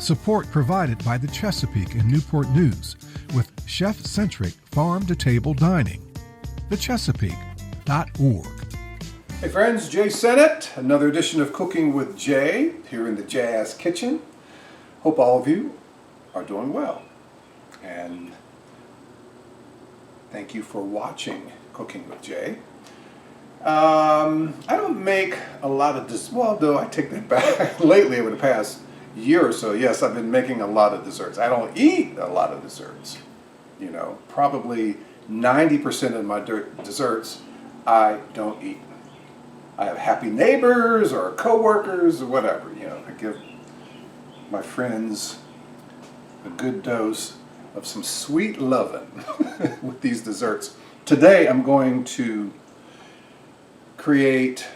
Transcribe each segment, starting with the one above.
Support provided by the Chesapeake and Newport News with chef-centric farm-to-table dining. thechesapeake.org. Hey friends, Jay Sennett, another edition of Cooking with Jay here in the Jazz Kitchen. Hope all of you are doing well. And thank you for watching Cooking with Jay. I don't make a lot of desserts. Well, though, I take that back. Lately, over the past year or so, yes, I've been making a lot of desserts. I don't eat a lot of desserts. You know, probably 90% of my desserts I don't eat. I have happy neighbors or coworkers or whatever. You know, I give my friends a good dose of some sweet loving with these desserts. Today, I'm going to create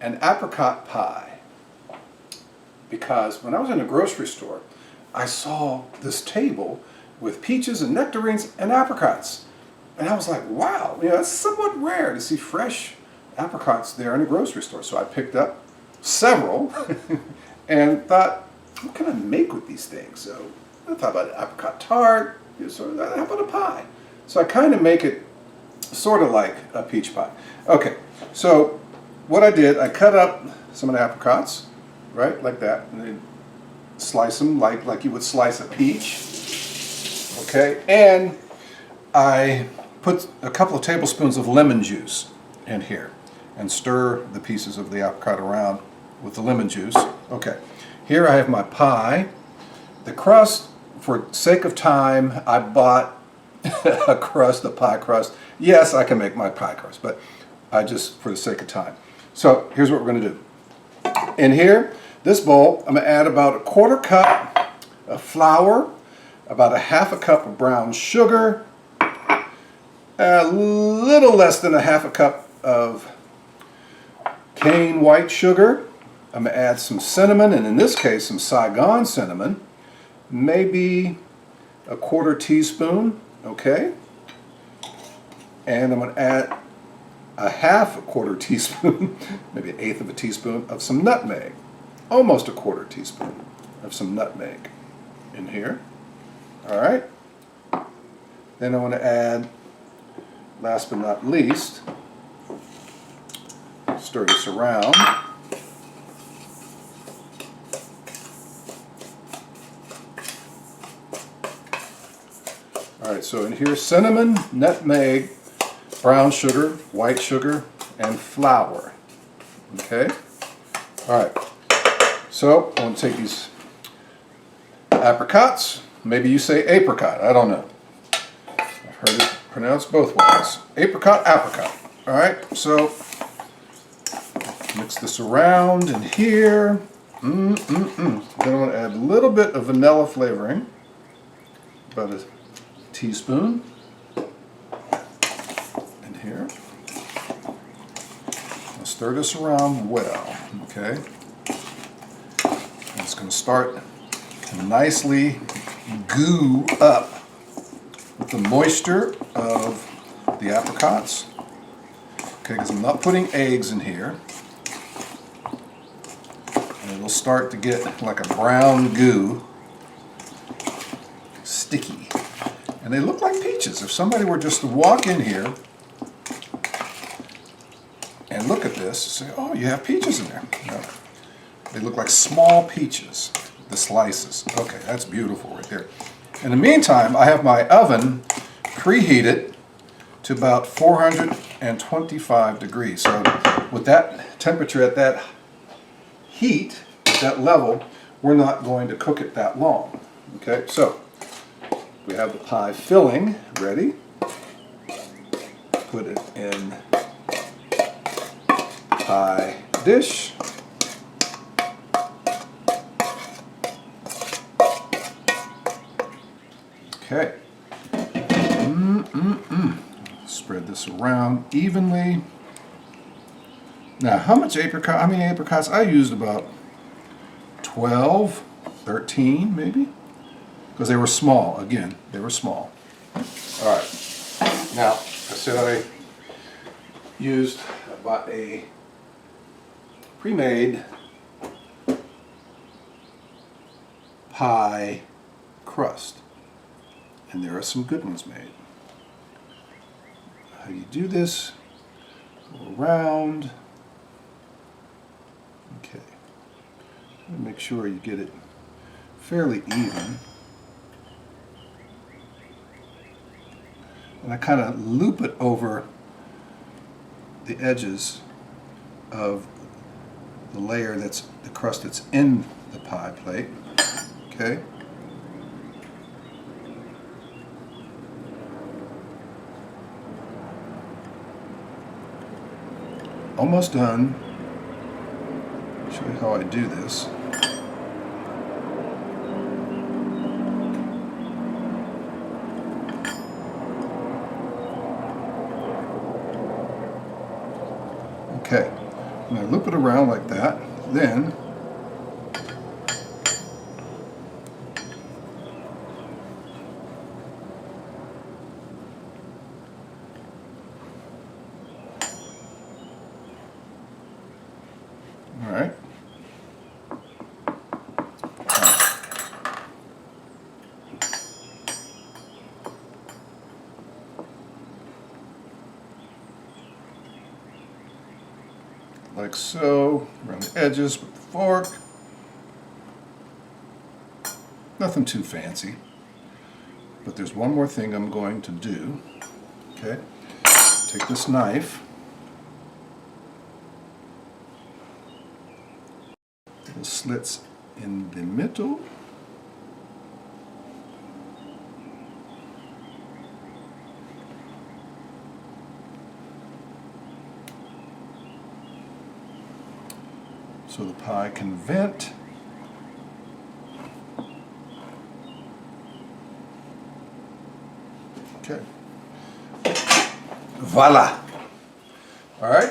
an apricot pie, because when I was in a grocery store, I saw this table with peaches and nectarines and apricots, and I was like, wow, you know, it's somewhat rare to see fresh apricots there in a grocery store. So I picked up several and thought, what can I make with these things? So I thought about an apricot tart, so how about a pie? So I kind of make it sort of like a peach pie. Okay, so what I did, I cut up some of the apricots, right, like that, and then slice them like you would slice a peach. Okay, and I put a couple of tablespoons of lemon juice in here and stir the pieces of the apricot around with the lemon juice. Okay, here I have my pie. The crust, for sake of time, I bought a pie crust. Yes, I can make my pie crust, but I just, for the sake of time. So here's what we're going to do. In here, this bowl, I'm going to add about a 1/4 cup of flour, about a 1/2 cup of brown sugar, a little less than a 1/2 cup of cane white sugar. I'm going to add some cinnamon, and in this case some Saigon cinnamon, maybe a 1/4 teaspoon, okay? And I'm going to add a 1/2 teaspoon, maybe 1/8 of a teaspoon of some nutmeg, almost a 1/4 teaspoon of some nutmeg in here. All right. Then I want to add, last but not least, stir this around. All right, so in here, cinnamon, nutmeg, brown sugar, white sugar, and flour. Okay? All right. So I want to take these apricots. Maybe you say apricot. I don't know. I've heard it pronounced both ways. Apricot, apricot. All right. So mix this around in here. Then I want to add a little bit of vanilla flavoring. About a teaspoon. Here. I'll stir this around well, okay? It's going to start to nicely goo up with the moisture of the apricots, okay, because I'm not putting eggs in here. And it'll start to get like a brown goo, sticky. And they look like peaches. If somebody were just to walk in here and look at this and say, oh, you have peaches in there. No. They look like small peaches, the slices. Okay, that's beautiful right there. In the meantime, I have my oven preheated to about 425 degrees. So with that temperature at that heat, at that level, we're not going to cook it that long. Okay, so we have the pie filling ready. Put it in pie dish. Okay. Spread this around evenly. Now, how many apricots? I used about 12, 13 maybe, because they were small. Again, they were small. All right. Now, I said I bought a pre-made pie crust. And there are some good ones made. How do you do this? Go around. Okay. Make sure you get it fairly even. And I kind of loop it over the edges of the layer that's the crust that's in the pie plate. Okay. Almost done. I'll show you how I do this. Okay, I'm going to loop it around like that. Then all right. Like so, around the edges with the fork. Nothing too fancy. But there's one more thing I'm going to do. Okay, take this knife. Little slits in the middle. So the pie can vent. Okay. Voila. All right.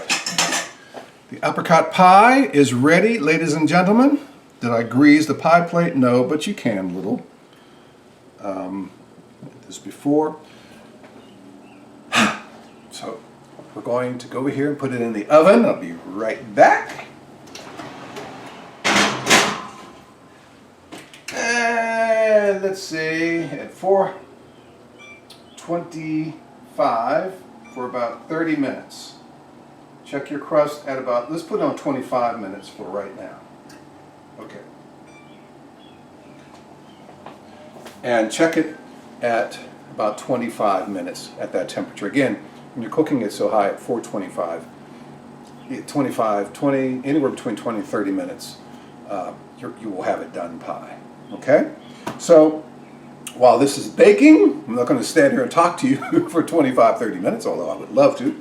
The apricot pie is ready, ladies and gentlemen. Did I grease the pie plate? No, but you can a little. Did this before. So we're going to go over here and put it in the oven. I'll be right back. And let's see, at 425 for about 30 minutes. Check your crust at about, let's put it on 25 minutes for right now. Okay. And check it at about 25 minutes at that temperature. Again, when you're cooking it so high at 425, 20, anywhere between 20 and 30 minutes, you will have it done pie. Okay? So, while this is baking, I'm not going to stand here and talk to you for 25, 30 minutes, although I would love to.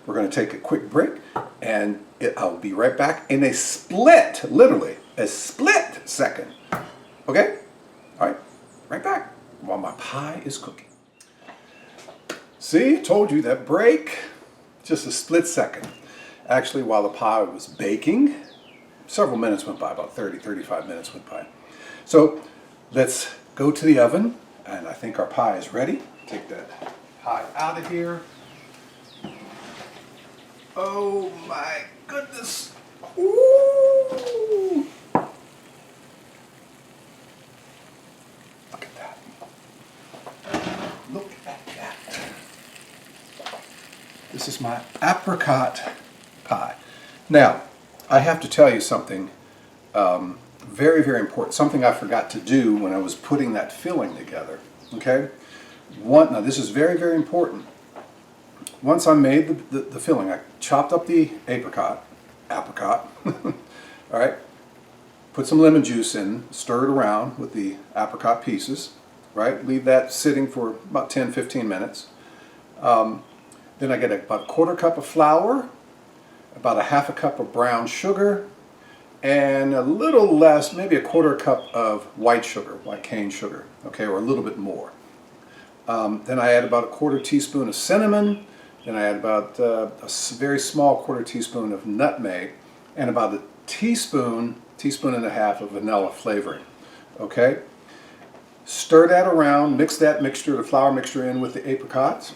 We're going to take a quick break, and I'll be right back in a split, literally, a split second. Okay? All right, right back while my pie is cooking. See, told you that break, just a split second. Actually, while the pie was baking, several minutes went by, about 30, 35 minutes went by. So let's go to the oven, and I think our pie is ready. Take that pie out of here. Oh my goodness. Ooh. Look at that. Look at that. This is my apricot pie. Now, I have to tell you something very, very important. Something I forgot to do when I was putting that filling together. Okay? Now this is very, very important. Once I made the filling, I chopped up the apricot, all right, put some lemon juice in, stir it around with the apricot pieces, right, leave that sitting for about 10, 15 minutes. Then I get about a quarter cup of flour, about a half a cup of brown sugar, and a little less, maybe a quarter cup of white sugar, white cane sugar, okay, or a little bit more. Then I add about a quarter teaspoon of cinnamon. Then I add about a very small quarter teaspoon of nutmeg, and about a teaspoon and a half of vanilla flavoring. Okay? Stir that around, mix that mixture, the flour mixture in with the apricots.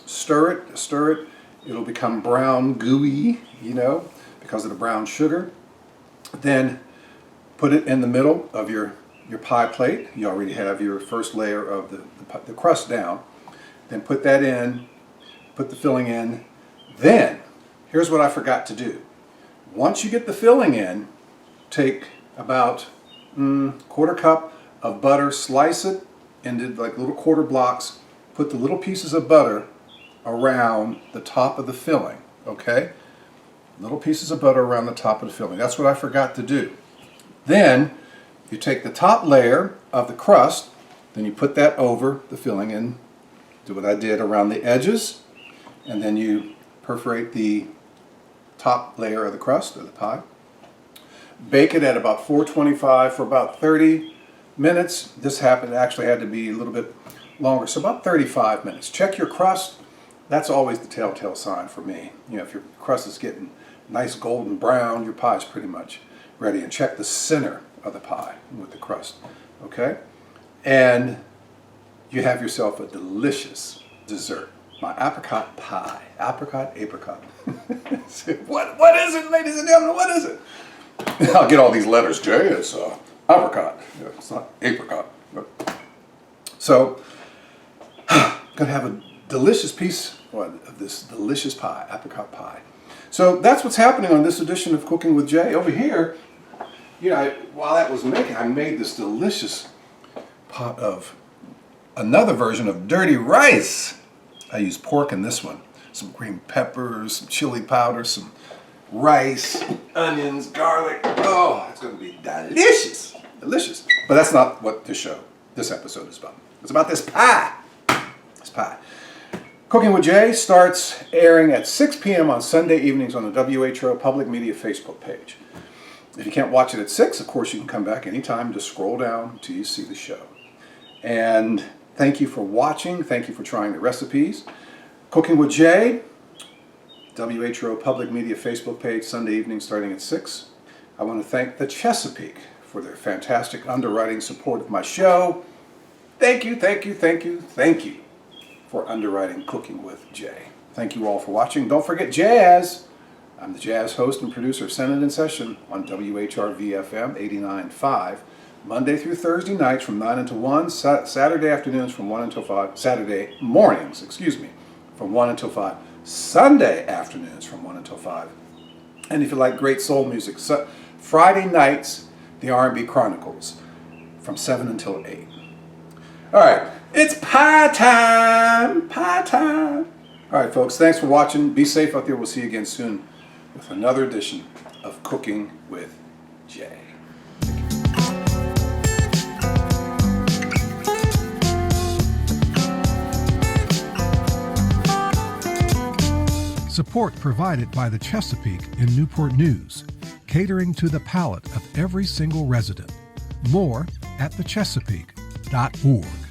Stir it. It'll become brown, gooey, you know, because of the brown sugar. Then Put it in the middle of your pie plate. You already have your first layer of the crust down. Then put that in, put the filling in. Then, here's what I forgot to do. Once you get the filling in, take about quarter cup of butter, slice it into like little quarter blocks, put the little pieces of butter around the top of the filling, okay? Little pieces of butter around the top of the filling. That's what I forgot to do. Then you take the top layer of the crust, then you put that over the filling and do what I did around the edges, and then you perforate the top layer of the crust of the pie. Bake it at about 425 for about 30 minutes. This actually had to be a little bit longer, so about 35 minutes. Check your crust. That's always the telltale sign for me. You know, if your crust is getting nice golden brown, your pie is pretty much ready. And check the center of the pie with the crust, okay? And you have yourself a delicious dessert. My apricot pie. Apricot. What is it, ladies and gentlemen? What is it? I'll get all these letters. J, it's apricot. Yeah, it's not apricot. So, I'm going to have a delicious piece of this delicious pie, apricot pie. So that's what's happening on this edition of Cooking with Jay. Over here, you know, while that was making, I made this delicious pot of another version of dirty rice. I used pork in this one, some green peppers, some chili powder, some rice, onions, garlic. Oh, it's going to be delicious, delicious. But that's not what this episode is about. It's about this pie. This pie. Cooking with Jay starts airing at 6 p.m. on Sunday evenings on the WHO Public Media Facebook page. If you can't watch it at 6, of course, you can come back anytime. Just scroll down until you see the show. And thank you for watching. Thank you for trying the recipes. Cooking with Jay, WHO Public Media Facebook page, Sunday evening starting at 6. I want to thank the Chesapeake for their fantastic underwriting support of my show. Thank you, thank you, thank you, thank you for underwriting Cooking with Jay. Thank you all for watching. Don't forget jazz. I'm the jazz host and producer of Senate in Session on WHRV-FM 89.5, Monday through Thursday nights from 9 until 1, Saturday afternoons from 1 until 5, Saturday mornings, from 1 until 5, Sunday afternoons from 1 until 5. And if you like great soul music, Friday nights, the R&B Chronicles from 7 until 8. All right, it's pie time, pie time. All right, folks, thanks for watching. Be safe out there. We'll see you again soon with another edition of Cooking with Jay. Support provided by the Chesapeake in Newport News, catering to the palate of every single resident. More at thechesapeake.org.